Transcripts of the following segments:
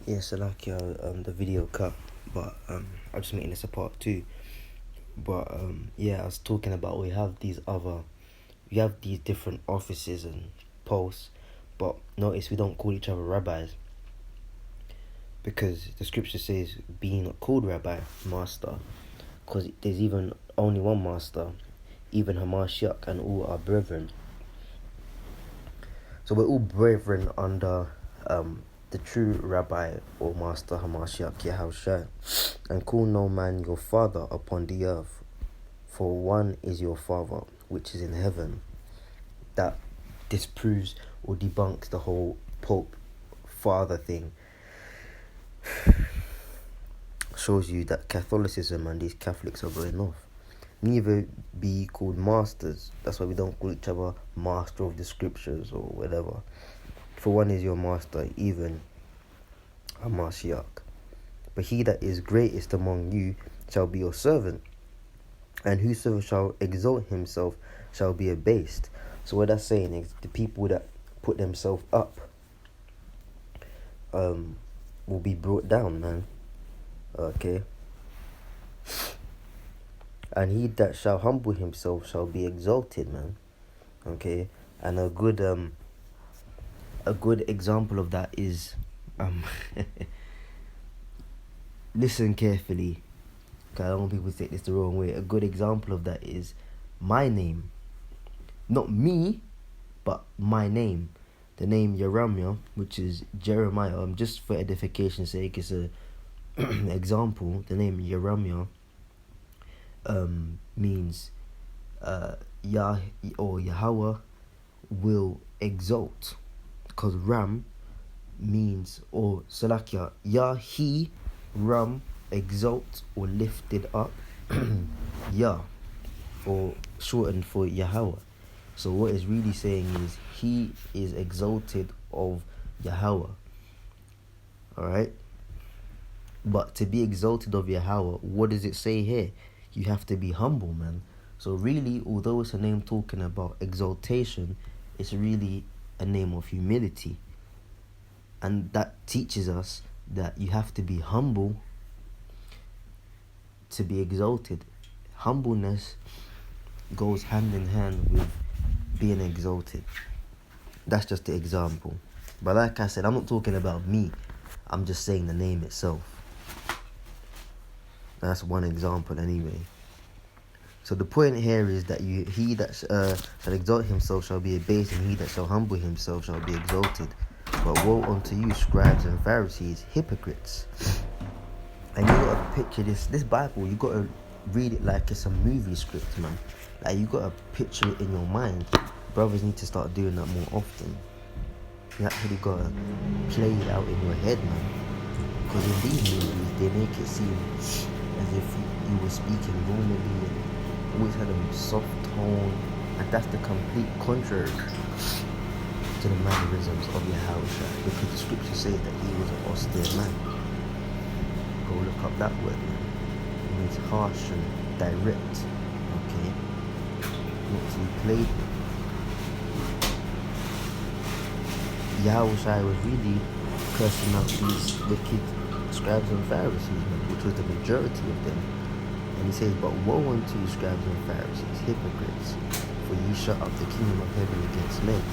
Yeah, so like the video cut, but I'm just making this a part two. But yeah, I was talking about we have these different offices and posts, but notice we don't call each other rabbis because the scripture says being not called rabbi, master, because there's even only one master, even Hamashiach, and all are brethren. So we're all brethren under the true rabbi or master Hamashiach Yahushua, and call no man your father upon the earth, for one is your father which is in heaven. That disproves or debunks the whole Pope father thing. Shows you that Catholicism and these Catholics are going off. Neither be called masters. That's why we don't call each other master of the scriptures or whatever. For one is your master, even a Mashiach. But he that is greatest among you shall be your servant, and whosoever shall exalt himself shall be abased. So what that's saying is the people that put themselves up will be brought down, man. Okay. And he that shall humble himself shall be exalted, man. Okay. And a good example of that is listen carefully, because I don't want people to take this the wrong way. A good example of that is my name. Not me, but my name. The name Yeramiah, which is Jeremiah. Just for edification's sake, it's a example. The name Yeramiah means Yah or Yahweh will exalt, because Ram means, or Salakia, Yah, he, Ram, exalt or lifted up, Yah, or shortened for Yahweh. So what it's really saying is he is exalted of Yahweh. Alright? But to be exalted of Yahweh, what does it say here? You have to be humble, man. So really, although it's a name talking about exaltation, it's really a name of humility. And that teaches us that you have to be humble to be exalted. Humbleness goes hand in hand with being exalted. That's just the example. But like I said, I'm not talking about me. I'm just saying the name itself. That's one example anyway. So the point here is that he that shall exalt himself shall be abased, and he that shall humble himself shall be exalted. But woe unto you, scribes and Pharisees, hypocrites. And you gotta picture this Bible, you gotta read it like it's a movie script, man. Like you gotta picture it in your mind. Brothers need to start doing that more often. You actually gotta play it out in your head, man. Because in these movies, they make it seem as if you were speaking normally and always had a soft tone, and that's the complete contrary to the mannerisms of Yahushua, because the scripture says that he was an austere man. Go look up that word, man. It means harsh and direct, okay? Not to be played with. Yahushua was really cursing out these wicked scribes and Pharisees, man, which was the majority of them. And he says, but woe unto you, scribes and Pharisees, hypocrites, for ye shut up the kingdom of heaven against men.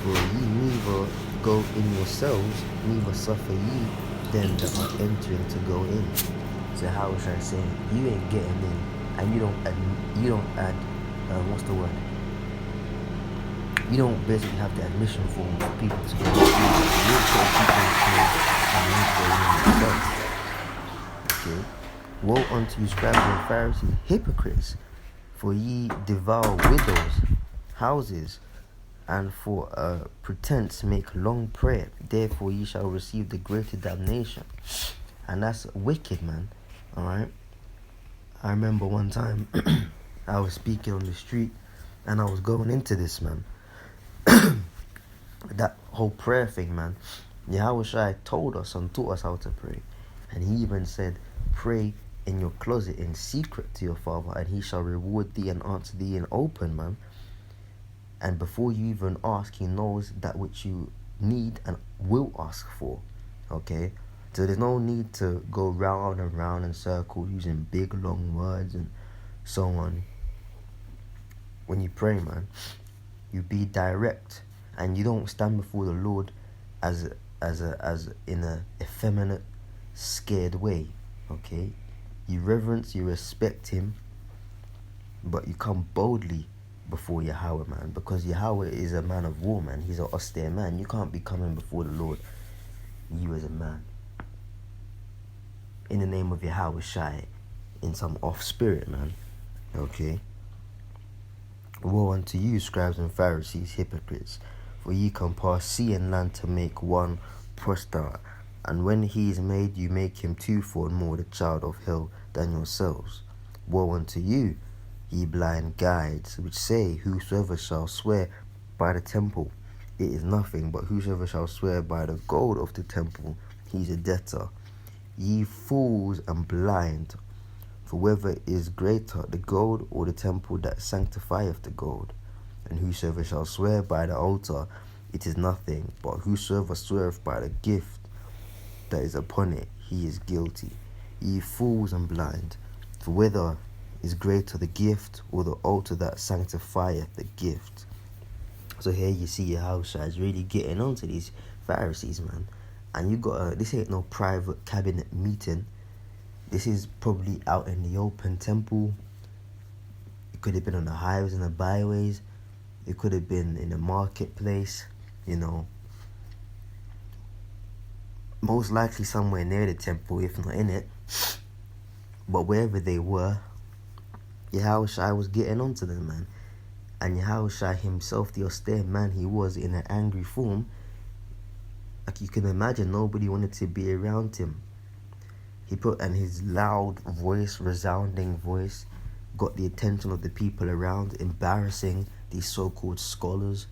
For ye neither go in yourselves, neither suffer ye them that are entering to go in. So how was I saying? You ain't getting in, and you don't add what's the word? You don't basically have the admission form for people to go in. You're putting people in yourself. Okay. Woe unto you, scribes and Pharisees, hypocrites, for ye devour widows' houses, and for pretense make long prayer. Therefore ye shall receive the greater damnation. And that's wicked, man. Alright? I remember one time I was speaking on the street and I was going into this, man. That whole prayer thing, man. Yahushua told us and taught us how to pray. And he even said, pray in your closet in secret to your Father, and he shall reward thee and answer thee in open, man. And before you even ask, he knows that which you need and will ask for. Okay? So there's no need to go round and round in circles using big long words and so on. When you pray, man, you be direct, and you don't stand before the Lord as in a effeminate, scared way. Okay, you reverence, you respect Him, but you come boldly before Yahweh, man, because Yahweh is a man of war, man. He's an austere man. You can't be coming before the Lord, you as a man, in the name of Yahweh Shai, in some off spirit, man. Okay. Woe unto you, scribes and Pharisees, hypocrites, for ye compass sea and land to make one prosper, and when he is made, you make him twofold more the child of hell than yourselves. Woe unto you, ye blind guides, which say, whosoever shall swear by the temple, it is nothing, but whosoever shall swear by the gold of the temple, he is a debtor. Ye fools and blind, for whether is greater, the gold or the temple that sanctifieth the gold? And whosoever shall swear by the altar, it is nothing, but whosoever sweareth by the gift that is upon it, he is guilty. Ye fools and blind, for whether is greater, the gift or the altar that sanctifieth the gift? So here you see Yahushua is really getting on to these Pharisees, man. And you got this ain't no private cabinet meeting. This is probably out in the open temple. It could have been on the highways and the byways. It could have been in the marketplace, you know. Most likely somewhere near the temple, if not in it. But wherever they were, Yahushua was getting onto them, man. And Yahushua himself, the austere man he was in an angry form, like you can imagine, nobody wanted to be around him. And his loud voice, resounding voice, got the attention of the people around, embarrassing these so-called scholars,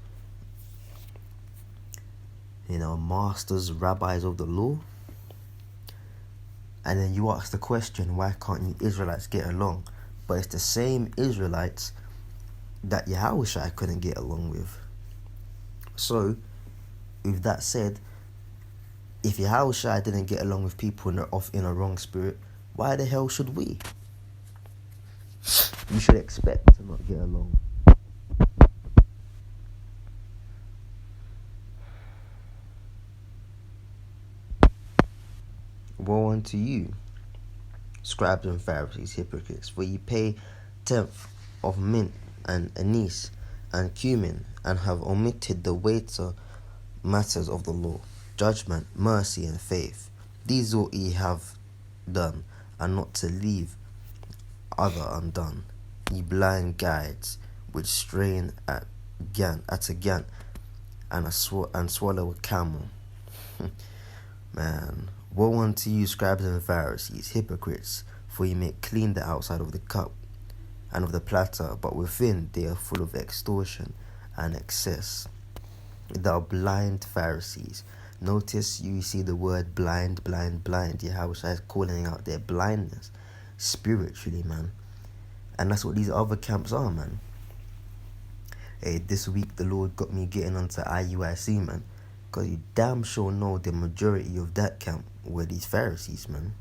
you know, masters, rabbis of the law. And then you ask the question, why can't you Israelites get along? But it's the same Israelites that Yahushua couldn't get along with. So, with that said, if Yahushua didn't get along with people in a wrong spirit, why the hell should we? You should expect to not get along. Woe unto you, scribes and Pharisees, hypocrites, for ye pay tenth of mint and anise and cumin, and have omitted the weightier matters of the law, judgment, mercy, and faith. These ought ye have done, and not to leave other undone. Ye blind guides, which strain at a gant and swallow a camel. Man, woe unto you, scribes and Pharisees, hypocrites, for ye make clean the outside of the cup and of the platter, but within they are full of extortion and excess. Thou blind Pharisees. Notice you see the word blind, blind, blind. Yahushua is calling out their blindness spiritually, man. And that's what these other camps are, man. Hey, this week the Lord got me getting onto IUIC, man. Because you damn sure know the majority of that camp were these Pharisees, man.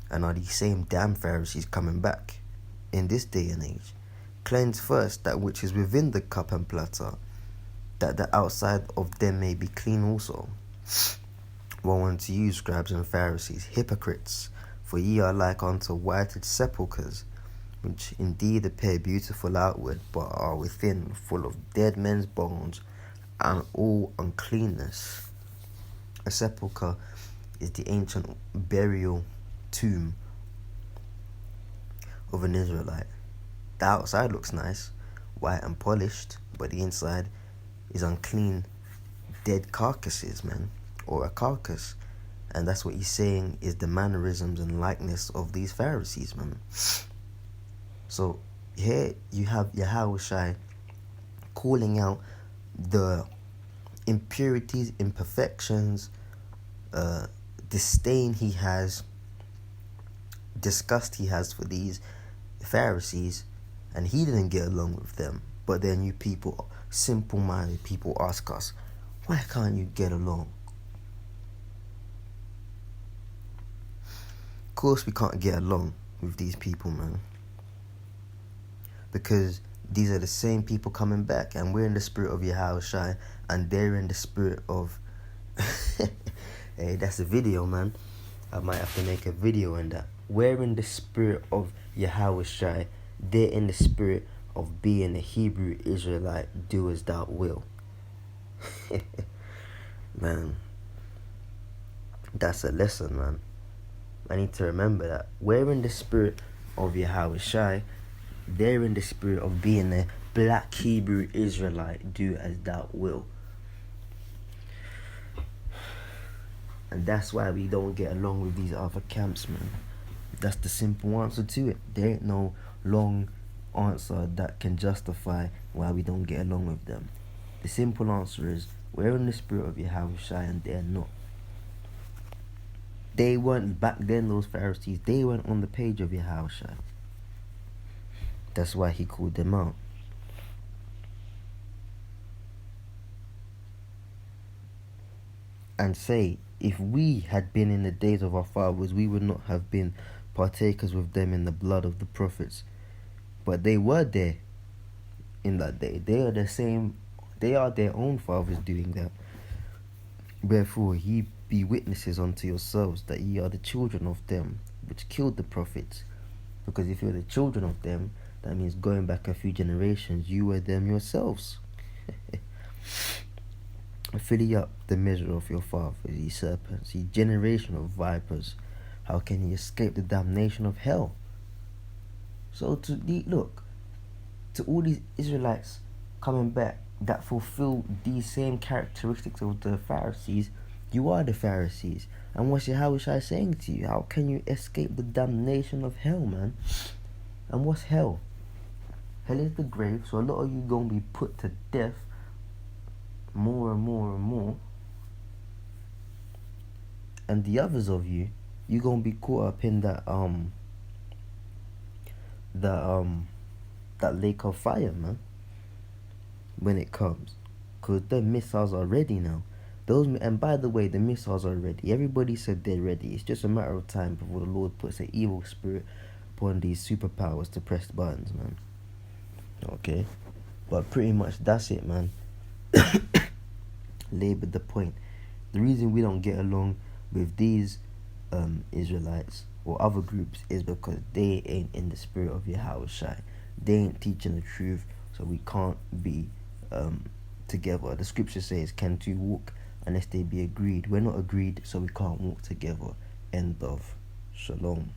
And are these same damn Pharisees coming back in this day and age? Cleanse first that which is within the cup and platter, that the outside of them may be clean also. Woe unto you, scribes and Pharisees, hypocrites, for ye are like unto whited sepulchres, which indeed appear beautiful outward, but are within full of dead men's bones and all uncleanness. A sepulchre is the ancient burial tomb of an Israelite. The outside looks nice, white and polished, but the inside is unclean, dead carcasses, man, or a carcass. And that's what he's saying is the mannerisms and likeness of these Pharisees, man. So here you have Yahushua calling out the impurities, imperfections, disdain he has, disgust he has for these Pharisees, and he didn't get along with them. But then you people, simple-minded people, ask us, why can't you get along? course we can't get along with these people, man. Because these are the same people coming back, and we're in the spirit of Yahushua, and they're in the spirit of... Hey, that's a video, man. I might have to make a video on that. We're in the spirit of Yahushua. They're in the spirit of being a Hebrew Israelite. Do as thou will. Man, that's a lesson, man. I need to remember that. We're in the spirit of Yahushua. They're in the spirit of being a black Hebrew Israelite. Do as thou will. And that's why we don't get along with these other camps, man. That's the simple answer to it. There ain't no long answer that can justify why we don't get along with them. The simple answer is, we're in the spirit of Yahushua and they're not. They weren't back then, those Pharisees. They weren't on the page of Yahushua. That's why he called them out. And say, if we had been in the days of our fathers, we would not have been partakers with them in the blood of the prophets. But they were there in that day. They are the same. They are their own fathers doing that. Wherefore ye be witnesses unto yourselves that ye are the children of them which killed the prophets. Because if you're the children of them, that means going back a few generations, you were them yourselves. Fill up the measure of your fathers, ye serpents, ye generation of vipers. How can ye escape the damnation of hell? So look, to all these Israelites coming back that fulfill these same characteristics of the Pharisees, you are the Pharisees. And what's Yahushua saying to you? How can you escape the damnation of hell, man? And what's hell? Hell is the grave, so a lot of you gonna be put to death more and more and more. And the others of you gonna be caught up in that lake of fire, man, when it comes. Because the missiles are ready now. And by the way, the missiles are ready. Everybody said they're ready. It's just a matter of time before the Lord puts an evil spirit upon these superpowers to press buttons, man. Okay? But pretty much that's it, man. Labored the point. The reason we don't get along with these Israelites or other groups is because they ain't in the spirit of Yahushua. They ain't teaching the truth, so we can't be together. The scripture says, can two walk unless they be agreed? We're not agreed, so we can't walk together. End of. Shalom.